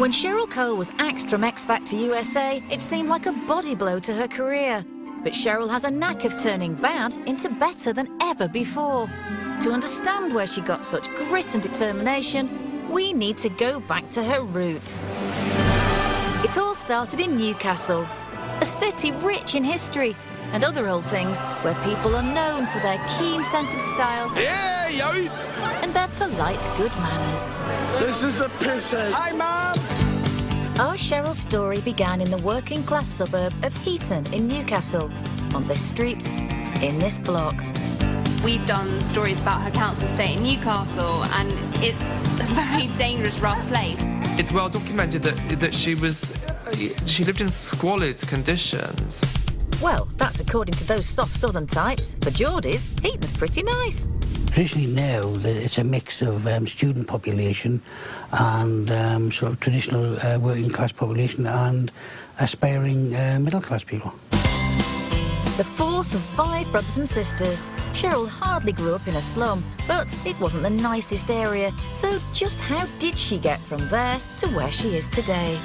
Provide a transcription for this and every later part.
When Cheryl Cole was axed from X Factor USA, it seemed like a body blow to her career. But Cheryl has a knack of turning bad into better than ever before. To understand where she got such grit and determination, we need to go back to her roots. It all started in Newcastle, a city rich in history and other old things where people are known for their keen sense of style and their polite good manners. This is a pisser. Hi, Mum! Our Cheryl story began in the working-class suburb of Heaton in Newcastle, on this street, in this block. We've done stories about her council estate in Newcastle, and it's a very dangerous, rough place. It's well documented that she lived in squalid conditions. Well, that's according to those soft southern types. For Geordies, Heaton's pretty nice. Traditionally now, it's a mix of student population and sort of traditional working class population and aspiring middle class people. The fourth of 5 brothers and sisters, Cheryl hardly grew up in a slum, but it wasn't the nicest area, so just how did she get from there to where she is today?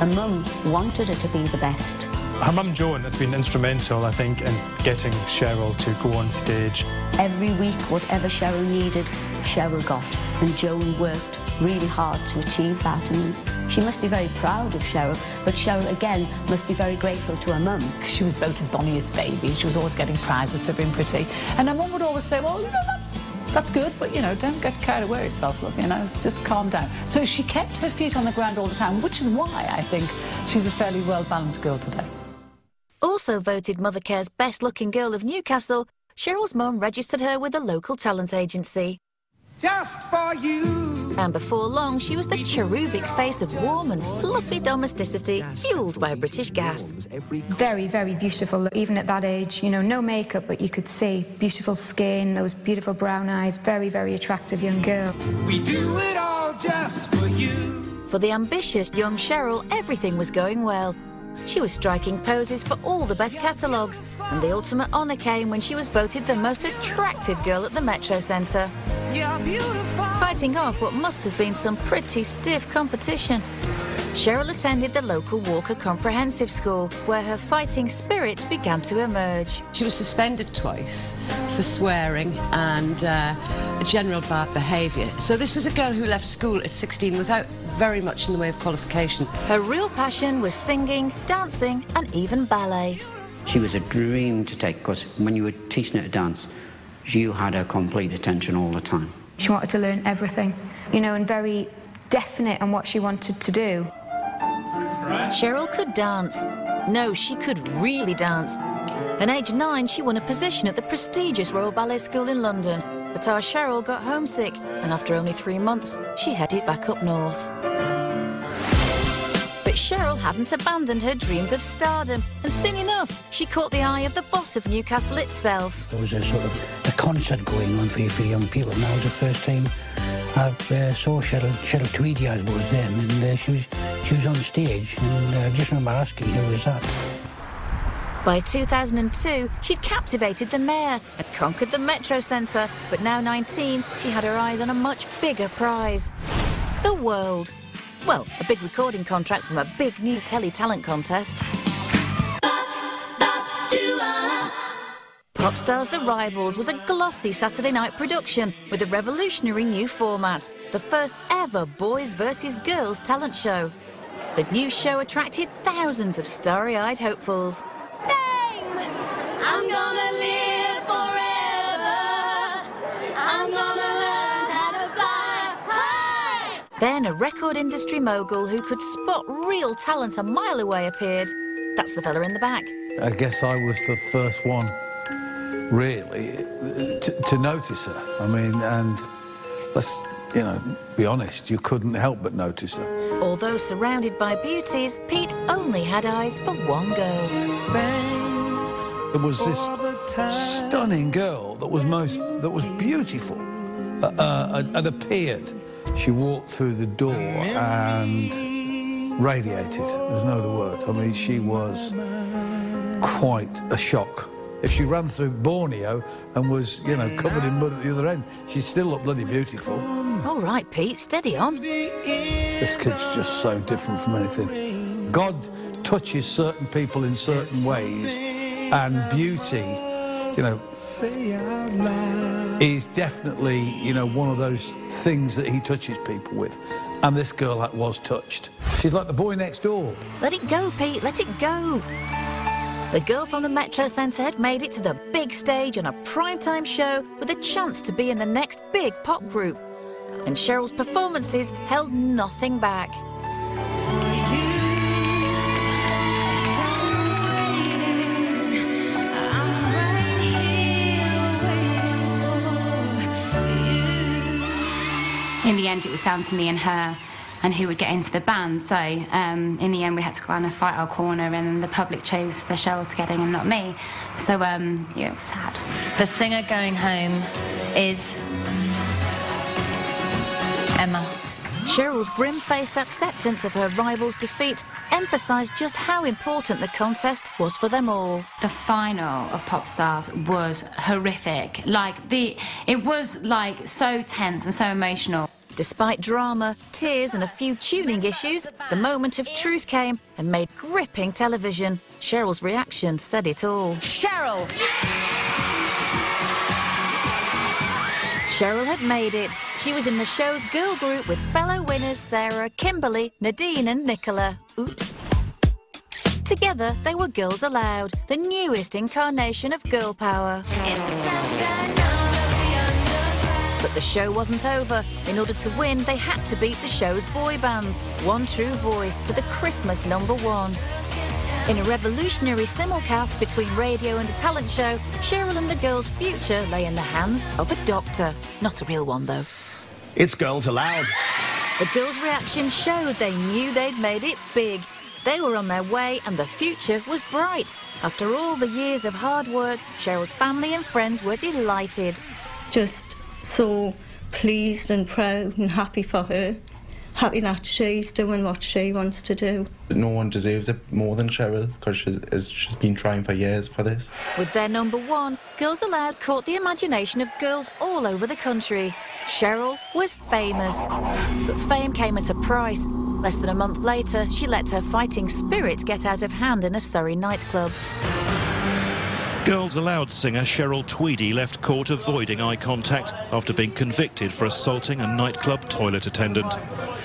Her mum wanted her to be the best. Her mum Joan has been instrumental, I think, in getting Cheryl to go on stage. Every week, whatever Cheryl needed, Cheryl got. And Joan worked really hard to achieve that. And she must be very proud of Cheryl, but Cheryl, again, must be very grateful to her mum. She was voted Bonniest baby. She was always getting prizes for being pretty. And her mum would always say, well, you know, that's good, but, you know, don't get carried away yourself, love, you know, just calm down. So she kept her feet on the ground all the time, which is why I think she's a fairly well-balanced girl today. Also voted Mothercare's best-looking girl of Newcastle, Cheryl's mum registered her with a local talent agency. Just for you. And before long, she was the cherubic face of warm and fluffy domesticity, fuelled by British gas. Very, very beautiful, even at that age. You know, no makeup, but you could see beautiful skin, those beautiful brown eyes, very, very attractive young girl. We do it all just for you. For the ambitious young Cheryl, everything was going well. She was striking poses for all the best catalogues, and the ultimate honour came when she was voted the most attractive girl at the Metro Centre. Fighting off what must have been some pretty stiff competition. Cheryl attended the local Walker Comprehensive School, where her fighting spirit began to emerge. She was suspended twice for swearing and general bad behaviour. So this was a girl who left school at 16 without very much in the way of qualification. Her real passion was singing, dancing and even ballet. She was a dream to take, because when you were teaching her to dance, you had her complete attention all the time. She wanted to learn everything, you know, and very definite on what she wanted to do. Cheryl could dance. No, she could really dance. At age 9, she won a position at the prestigious Royal Ballet School in London. But our Cheryl got homesick, and after only 3 months, she headed back up north. But Cheryl hadn't abandoned her dreams of stardom, and soon enough, she caught the eye of the boss of Newcastle itself. There was a sort of a concert going on for young people, and that was the first time I saw Cheryl Tweedy, I was then, and she was on stage, and I just remember asking, who was that? By 2002, she'd captivated the mayor and conquered the Metro Centre, but now 19, she had her eyes on a much bigger prize. The world. Well, a big recording contract from a big new telly talent contest. Popstars The Rivals was a glossy Saturday night production with a revolutionary new format, the first ever boys versus girls talent show. The new show attracted thousands of starry-eyed hopefuls. Name! I'm gonna live forever. I'm gonna learn how to fly high. Then a record industry mogul who could spot real talent a mile away appeared. That's the fella in the back. I guess I was the first one, really, to notice her. I mean, and let's, you know, be honest, you couldn't help but notice her. Although surrounded by beauties, Pete only had eyes for one girl. There was this stunning girl that was beautiful, and appeared. She walked through the door and radiated. There's no other word. I mean, she was quite a shock. If she ran through Borneo and was, you know, covered in mud at the other end, she'd still look bloody beautiful. All right, Pete, steady on. This kid's just so different from anything. God touches certain people in certain ways, and beauty, you know, is definitely, you know, one of those things that he touches people with. And this girl was touched. She's like the boy next door. Let it go, Pete, let it go. The girl from the Metro Centre had made it to the big stage on a primetime show with a chance to be in the next big pop group. And Cheryl's performances held nothing back. In the end, it was down to me and her and who would get into the band. So in the end, we had to go on and fight our corner, and the public chose for Cheryl to get in and not me. So, yeah, it was sad. The singer going home is Emma. Cheryl's grim-faced acceptance of her rival's defeat emphasised just how important the contest was for them all. The final of Pop Stars was horrific. It was so tense and so emotional. Despite drama, tears and a few tuning issues, the moment of truth came and made gripping television. Cheryl's reaction said it all. Cheryl! Cheryl had made it. She was in the show's girl group with fellow winners Sarah, Kimberly, Nadine and Nicola. Oops. Together, they were Girls Aloud, the newest incarnation of girl power. But the show wasn't over. In order to win, they had to beat the show's boy band, One True Voice, to the Christmas #1. In a revolutionary simulcast between radio and a talent show, Cheryl and the girls' future lay in the hands of a doctor. Not a real one, though. It's Girls Aloud. The girls' reaction showed they knew they'd made it big. They were on their way and the future was bright. After all the years of hard work, Cheryl's family and friends were delighted. Just so pleased and proud and happy for her. Happy that she's doing what she wants to do. No one deserves it more than Cheryl, because she's been trying for years for this. With their #1, Girls Aloud caught the imagination of girls all over the country. Cheryl was famous, but fame came at a price. Less than a month later, she let her fighting spirit get out of hand in a Surrey nightclub. Girls Aloud singer Cheryl Tweedy left court avoiding eye contact after being convicted for assaulting a nightclub toilet attendant.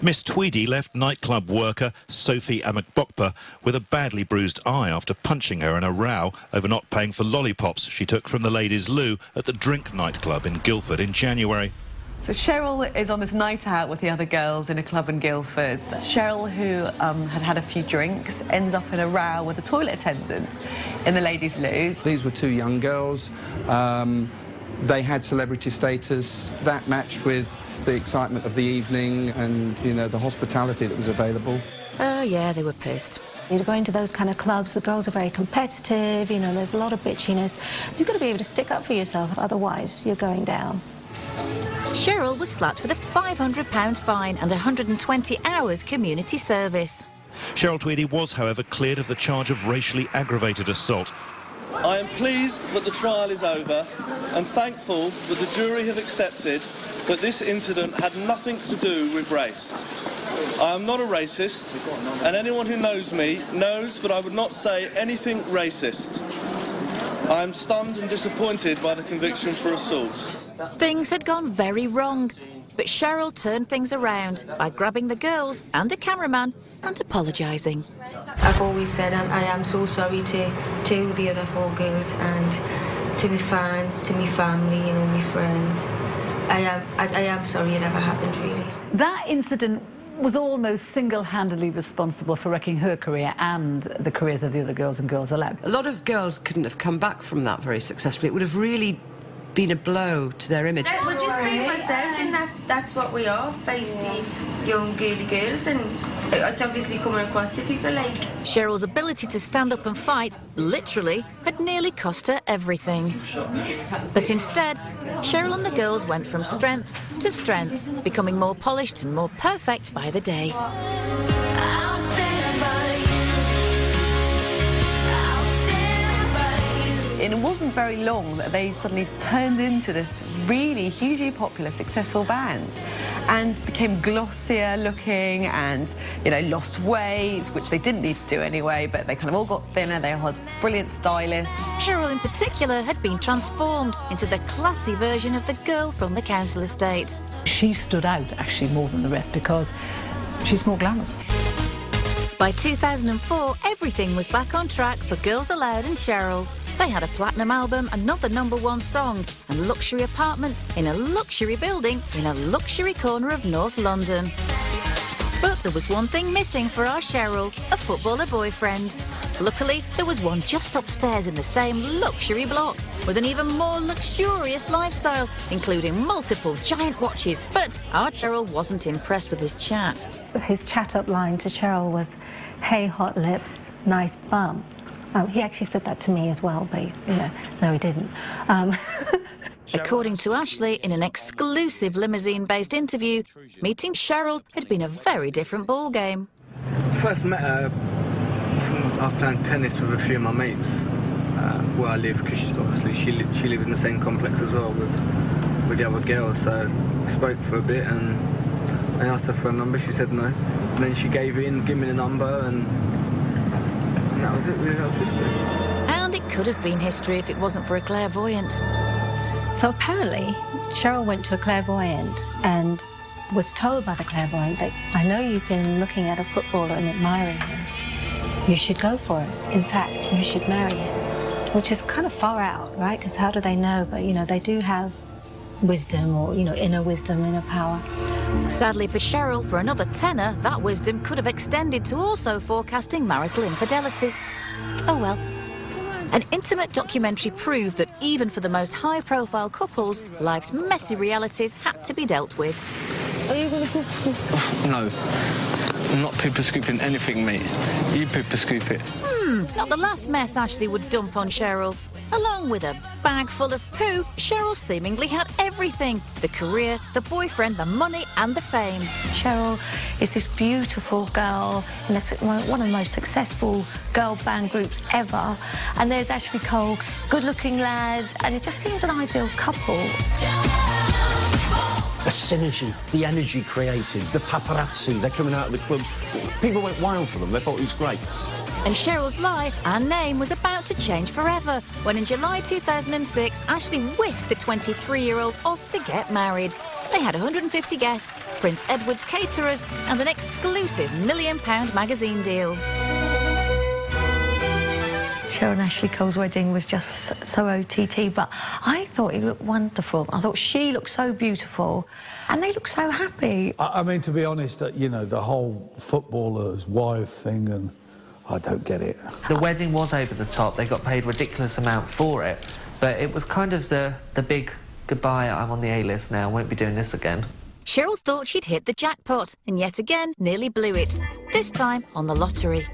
Miss Tweedy left nightclub worker Sophie Amakbokpa with a badly bruised eye after punching her in a row over not paying for lollipops she took from the ladies' loo at the Drink nightclub in Guildford in January. So Cheryl is on this night out with the other girls in a club in Guildford. Cheryl, who had had a few drinks, ends up in a row with a toilet attendant in the ladies' loos. These were two young girls. They had celebrity status. That matched with the excitement of the evening and, you know, the hospitality that was available. Oh, yeah, they were pissed. You're going to those kind of clubs, the girls are very competitive, you know, there's a lot of bitchiness. You've got to be able to stick up for yourself, otherwise you're going down. Cheryl was slapped with a £500 fine and 120 hours community service. Cheryl Tweedy was, however, cleared of the charge of racially aggravated assault. I am pleased that the trial is over and thankful that the jury have accepted that this incident had nothing to do with race. I am not a racist, and anyone who knows me knows that I would not say anything racist. I am stunned and disappointed by the conviction for assault. Things had gone very wrong, but Cheryl turned things around by grabbing the girls and a cameraman and apologising. I've always said I am so sorry to the other 4 girls and to my fans, to my family, you know, my friends. I am sorry it ever happened, really. That incident was almost single-handedly responsible for wrecking her career and the careers of the other girls and Girls Aloud. A lot of girls couldn't have come back from that very successfully. It would have really been a blow to their image. We're just being ourselves, and that's what we are, feisty young girly girls, and it's obviously coming across to people like... Cheryl's ability to stand up and fight, literally, had nearly cost her everything. But instead, Cheryl and the girls went from strength to strength, becoming more polished and more perfect by the day. It wasn't very long that they suddenly turned into this really hugely popular, successful band. and became glossier looking and, you know, lost weight, which they didn't need to do anyway, but they kind of all got thinner. They had brilliant stylists. Cheryl in particular had been transformed into the classy version of the girl from the council estate. She stood out actually more than the rest because she's more glamorous. By 2004, everything was back on track for Girls Aloud and Cheryl. They had a platinum album, another #1 song, and luxury apartments in a luxury building in a luxury corner of North London. But there was one thing missing for our Cheryl, a footballer boyfriend. Luckily, there was one just upstairs in the same luxury block, with an even more luxurious lifestyle, including multiple giant watches. But our Cheryl wasn't impressed with his chat. His chat-up line to Cheryl was, "Hey, hot lips, nice bum." Oh, he actually said that to me as well, but, you know, no, he didn't. According to Ashley, in an exclusive limousine-based interview, meeting Cheryl had been a very different ballgame. First met her, I was playing tennis with a few of my mates where I live, because obviously she lived in the same complex as well with the other girls, so we spoke for a bit and I asked her for a number, she said no. And then she gave me the number and that was it, really, that was history. And it could have been history if it wasn't for a clairvoyant. So apparently, Cheryl went to a clairvoyant and was told by the clairvoyant that, "I know you've been looking at a footballer and admiring him. You should go for it. In fact, you should marry him." Which is kind of far out, right? Because how do they know? But, you know, they do have wisdom or, you know, inner wisdom, inner power. Sadly for Cheryl, for another tenner, that wisdom could have extended to also forecasting marital infidelity. Oh well. An intimate documentary proved that even for the most high-profile couples, life's messy realities had to be dealt with. Are you going to pooper scoop? No. I'm not pooper scooping anything, mate. You pooper scoop it. Not the last mess Ashley would dump on Cheryl. Along with a bag full of poo, Cheryl seemingly had everything. The career, the boyfriend, the money and the fame. Cheryl is this beautiful girl in one of the most successful girl band groups ever. And there's Ashley Cole, good-looking lad, and it just seems an ideal couple. The synergy, the energy created, the paparazzi, they're coming out of the clubs. People went wild for them, they thought it was great. And Cheryl's life and name was about to change forever when in July 2006, Ashley whisked the 23-year-old off to get married. They had 150 guests, Prince Edward's caterers and an exclusive £1 million magazine deal. Cheryl and Ashley Cole's wedding was just so OTT, but I thought it looked wonderful. I thought she looked so beautiful, and they looked so happy. I mean, to be honest, you know, the whole footballer's wife thing, and I don't get it. The wedding was over the top. They got paid a ridiculous amount for it, but it was kind of the big goodbye, I'm on the A-list now, won't be doing this again. Cheryl thought she'd hit the jackpot, and yet again nearly blew it, this time on the lottery.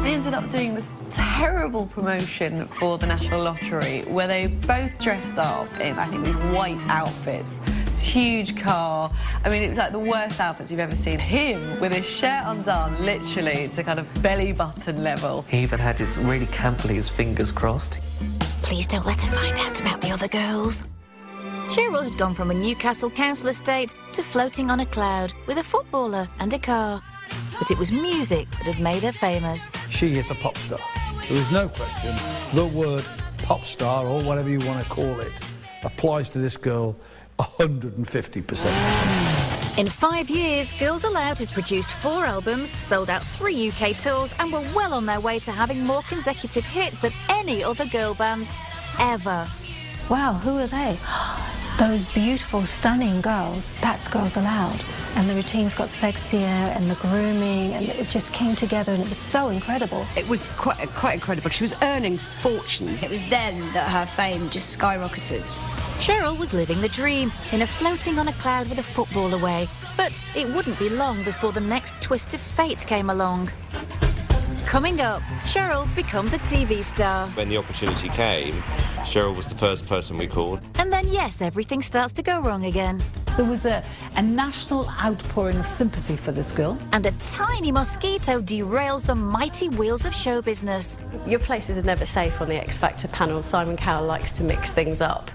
They ended up doing this terrible promotion for the National Lottery where they both dressed up in, I think, these white outfits. This huge car. I mean, it was like the worst outfits you've ever seen. Him with his shirt undone, literally, to kind of belly button level. He even had his really campily his fingers crossed. Please don't let her find out about the other girls. Cheryl had gone from a Newcastle council estate to floating on a cloud with a footballer and a car. But it was music that had made her famous. She is a pop star. There is no question. The word pop star, or whatever you want to call it, applies to this girl 150%. In 5 years, Girls Aloud had produced 4 albums, sold out 3 UK tours, and were well on their way to having more consecutive hits than any other girl band ever. Wow, who are they? Those beautiful, stunning girls, that's Girls Aloud. And the routines got sexier and the grooming, and it just came together and it was so incredible. It was quite incredible. She was earning fortunes. It was then that her fame just skyrocketed. Cheryl was living the dream, in a floating on a cloud with a football away. But it wouldn't be long before the next twist of fate came along. Coming up, Cheryl becomes a TV star. When the opportunity came, Cheryl was the first person we called. And then, yes, everything starts to go wrong again. There was a national outpouring of sympathy for this girl. And a tiny mosquito derails the mighty wheels of show business. Your place is never safe on the X Factor panel. Simon Cowell likes to mix things up.